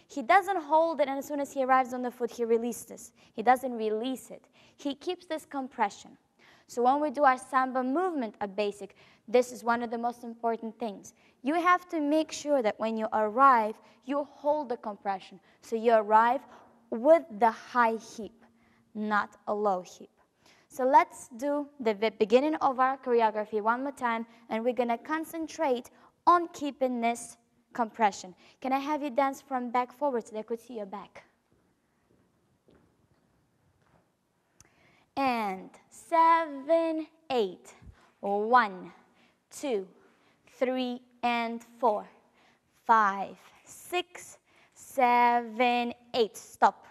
He doesn't hold it, and as soon as he arrives on the foot, he releases. He doesn't release it. He keeps this compression. So when we do our samba movement, a basic, this is one of the most important things. You have to make sure that when you arrive, you hold the compression. So you arrive with the high hip, not a low hip. So let's do the beginning of our choreography one more time, and we're going to concentrate on keeping this compression. Can I have you dance from back forward so they could see your back? And 7, 8. 1, 2, 3, and 4. 5, 6, 7, 8. Stop.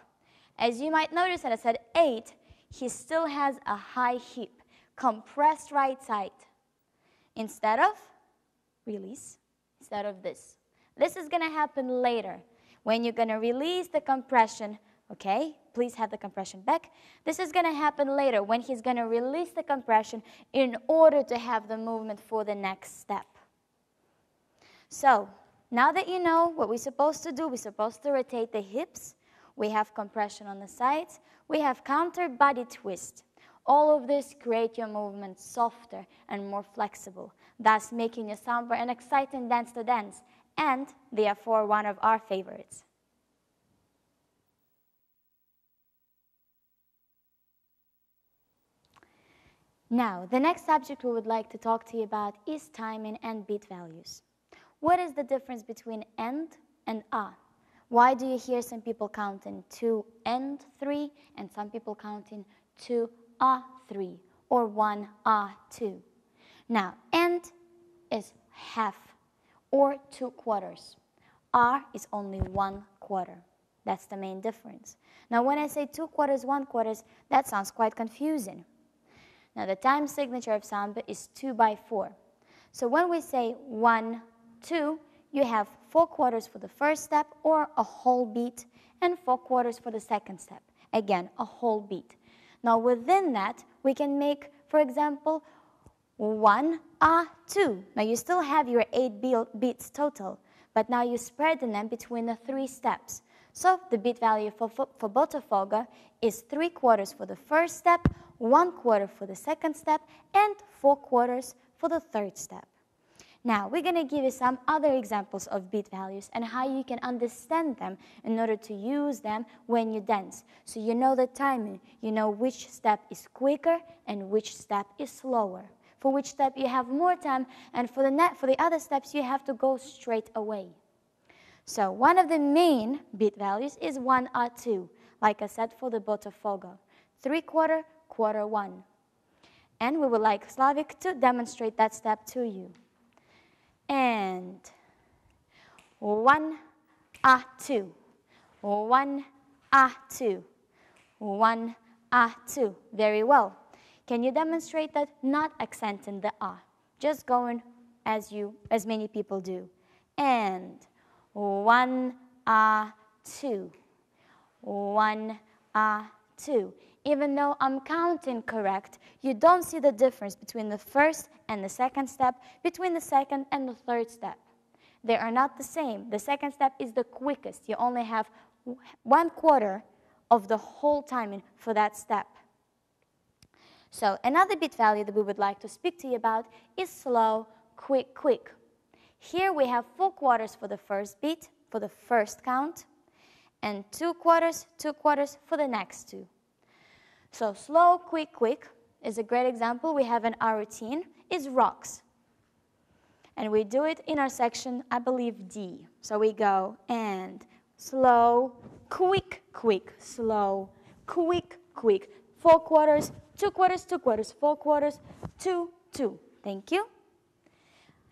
As you might notice that I said 8, he still has a high hip, compressed right side. Instead of release, instead of this. This is going to happen later when you're going to release the compression. Okay, please have the compression back. This is going to happen later when he's going to release the compression in order to have the movement for the next step. So, now that you know what we're supposed to do, we're supposed to rotate the hips. We have compression on the sides. We have counter body twist. All of this create your movement softer and more flexible, thus making your samba an exciting dance to dance, and therefore one of our favorites. Now, the next subject we would like to talk to you about is timing and beat values. What is the difference between and a? Why do you hear some people counting 2 and 3 and some people counting 2 a 3 or 1 a 2? Now, and is half or 2 quarters. R is only 1 quarter. That's the main difference. Now, when I say 2 quarters, 1 quarters, that sounds quite confusing. Now, the time signature of samba is 2/4. So when we say 1, 2, you have 4 quarters for the first step or a whole beat and 4 quarters for the second step. Again, a whole beat. Now, within that, we can make, for example, 1 a 2. Now, you still have your 8 beats total, but now you're spreading them between the 3 steps. So the beat value for Botafogo is 3 quarters for the first step, 1 quarter for the second step, and 4 quarters for the third step. Now, we're going to give you some other examples of beat values and how you can understand them in order to use them when you dance. So you know the timing, you know which step is quicker and which step is slower. For which step you have more time, and for the other steps you have to go straight away. So one of the main beat values is 1 a 2, like I said for the Botafogo. 3 quarter, quarter 1. And we would like Slavik to demonstrate that step to you. And 1 a 2, 1 a 2, 1 a 2. Very well. Can you demonstrate that not accenting the a, just going as many people do? And 1 a 2, 1 a 2. Even though I'm counting correct, you don't see the difference between the first and the second step, between the second and the third step. They are not the same. The second step is the quickest. You only have 1 quarter of the whole timing for that step. So another beat value that we would like to speak to you about is slow, quick, quick. Here we have 4 quarters for the first beat, for the first count, and 2 quarters for the next 2. So slow, quick, quick is a great example we have in our routine, is rocks. And we do it in our section, I believe, D. So we go and slow, quick, quick, slow, quick, quick. 4 quarters, 2 quarters, 2 quarters, 4 quarters, 2, 2. Thank you.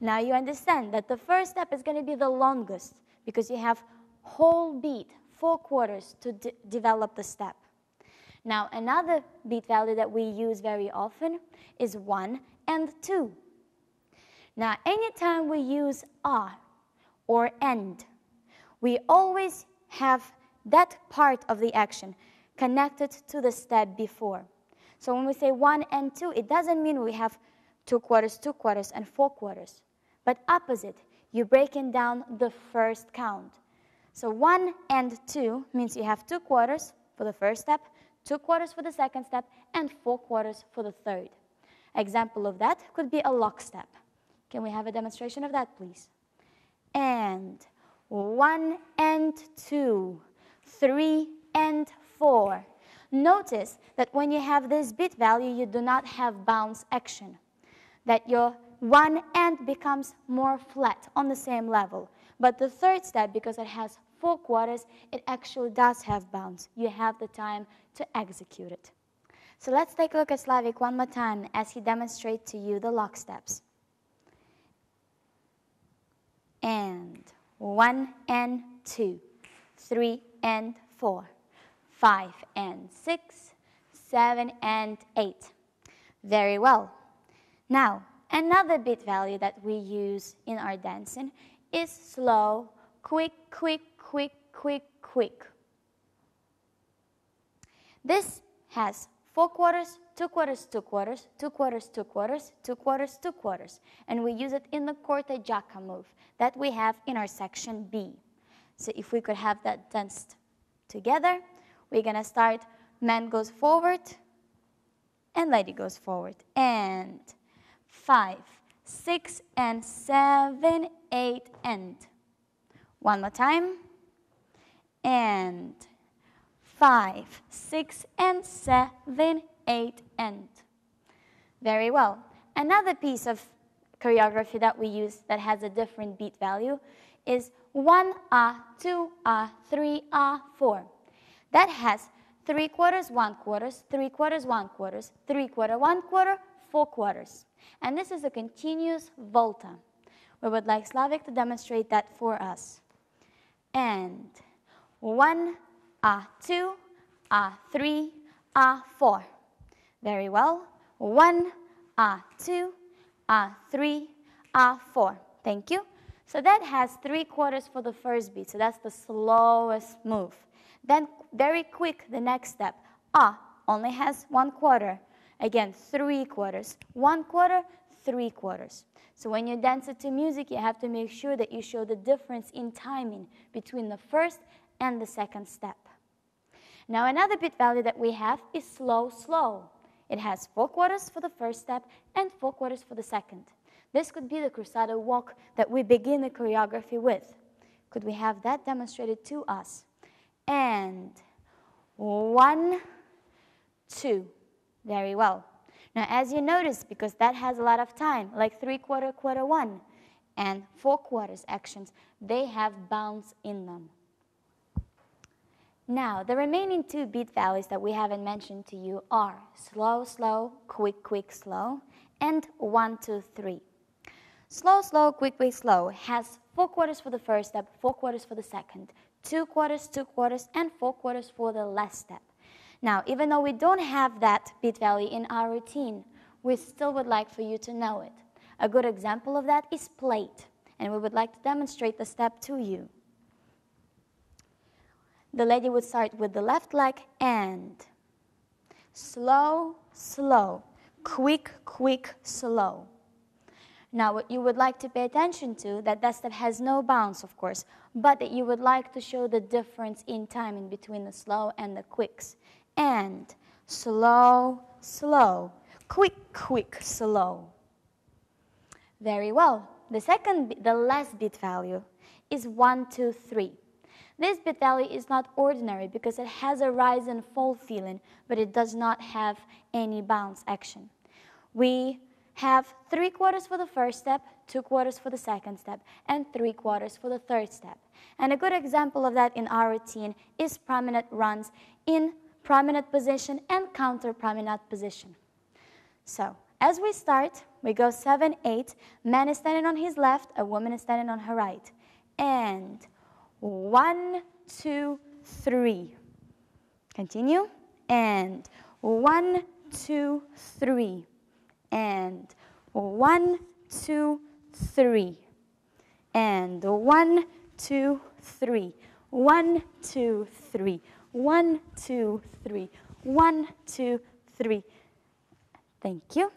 Now you understand that the first step is going to be the longest because you have whole beat, 4 quarters to develop the step. Now another beat value that we use very often is 1 and 2. Now anytime we use a or and, we always have that part of the action connected to the step before. So when we say 1 and 2, it doesn't mean we have 2 quarters, and 4 quarters. But opposite, you're breaking down the first count. So 1 and 2 means you have 2 quarters for the first step, 2 quarters for the second step, and 4 quarters for the third. Example of that could be a lockstep. Can we have a demonstration of that, please? And 1 and 2, 3 and 4. Notice that when you have this beat value, you do not have bounce action. That your one end becomes more flat on the same level. But the third step, because it has 4 quarters, it actually does have bounce. You have the time to execute it. So let's take a look at Slavik one more time as he demonstrates to you the lock steps. And 1 and 2, 3 and 4, 5 and 6, 7 and 8. Very well. Now, another beat value that we use in our dancing is slow, quick, quick, quick, quick, quick. This has 4 quarters, 2 quarters, 2 quarters, 2 quarters, 2 quarters, 2 quarters, 2 quarters. And we use it in the corta giacca move that we have in our section B. So if we could have that danced together, we're going to start, man goes forward, and lady goes forward. And 5, 6, and 7, 8, and. One more time. And 5, 6, and 7, 8, and. Very well. Another piece of choreography that we use that has a different beat value is 1, 2, 3, 4. That has 3 quarters, 1 quarters, 3 quarters, 1 quarters, 3 quarter, 1 quarter, 4 quarters. And this is a continuous volta. We would like Slavik to demonstrate that for us. And 1, 2, 3, 4. Very well. 1, 2, 3, 4. Thank you. So that has 3 quarters for the first beat. So that's the slowest move. Then very quick, the next step. Only has 1 quarter. Again, 3 quarters. 1 quarter, 3 quarters. So when you dance it to music, you have to make sure that you show the difference in timing between the first and the second step. Now another beat value that we have is slow, slow. It has 4 quarters for the first step and 4 quarters for the second. This could be the cruzado walk that we begin the choreography with. Could we have that demonstrated to us? And 1, 2. Very well. Now, as you notice, because that has a lot of time, like 3 quarter, quarter 1, and 4 quarters actions, they have bounce in them. Now, the remaining 2 beat values that we haven't mentioned to you are slow, slow, quick, quick, slow, and 1, 2, 3. Slow, slow, quick, quick, slow has 4 quarters for the first step, 4 quarters for the second, 2 quarters, and 4 quarters for the last step. Now, even though we don't have that beat value in our routine, we still would like for you to know it. A good example of that is plate, and we would like to demonstrate the step to you. The lady would start with the left leg and slow, slow, quick, quick, slow. Now, what you would like to pay attention to, that step has no bounce, of course, but that you would like to show the difference in timing between the slow and the quicks. And slow, slow, quick, quick, slow. Very well. The last beat value is 1, 2, 3. This beat value is not ordinary because it has a rise and fall feeling, but it does not have any bounce action. We have 3 quarters for the first step, 2 quarters for the second step, and 3 quarters for the third step. And a good example of that in our routine is promenade runs in promenade position and counter promenade position. So, as we start, we go 7, 8. Man is standing on his left, a woman is standing on her right. And 1, 2, 3. Continue. And 1, 2, 3. And 1, 2, 3. And 1, 2, 3. 1, 2, 3. 1, 2, 3. 1, 2, 3. Thank you.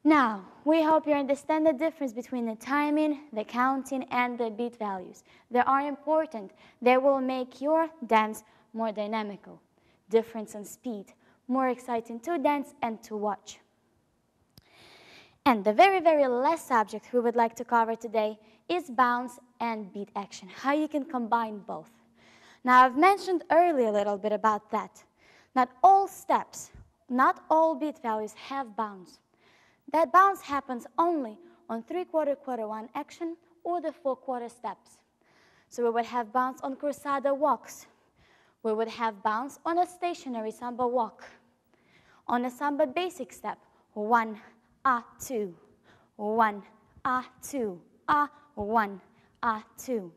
Now, we hope you understand the difference between the timing, the counting, and the beat values. They are important. They will make your dance more dynamical. Difference in speed, more exciting to dance and to watch. And the very, very last subject we would like to cover today is bounce and beat action, how you can combine both. Now, I've mentioned earlier a little bit about that. Not all steps, not all beat values have bounce. That bounce happens only on 3/4, quarter one action or the 4/4 steps. So we would have bounce on cruzada walks. We would have bounce on a stationary samba walk. On a samba basic step, 1, 2, 1, 2, 1, 2.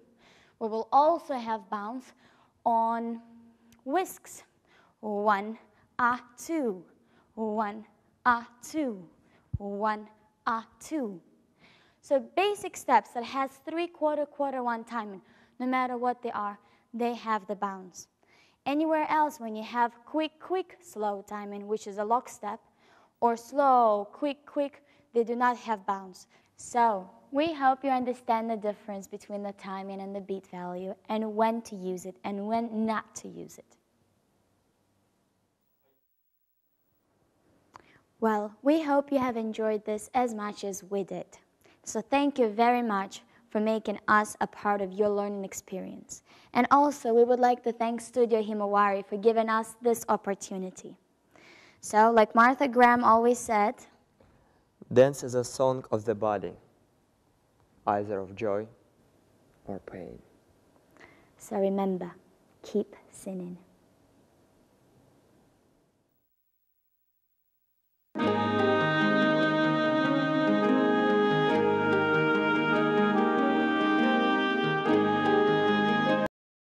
We will also have bounce on whisks, 1, 2, 1, 2. 1, 2. So basic steps that has 3/4, quarter one timing, no matter what they are, they have the bounce. Anywhere else when you have quick, quick, slow timing, which is a lock step, or slow, quick, quick, they do not have bounce. So we hope you understand the difference between the timing and the beat value and when to use it and when not to use it. Well, we hope you have enjoyed this as much as we did. So thank you very much for making us a part of your learning experience. And also, we would like to thank Studio Himawari for giving us this opportunity. So, like Martha Graham always said, dance is a song of the body, either of joy or pain. So remember, keep singing.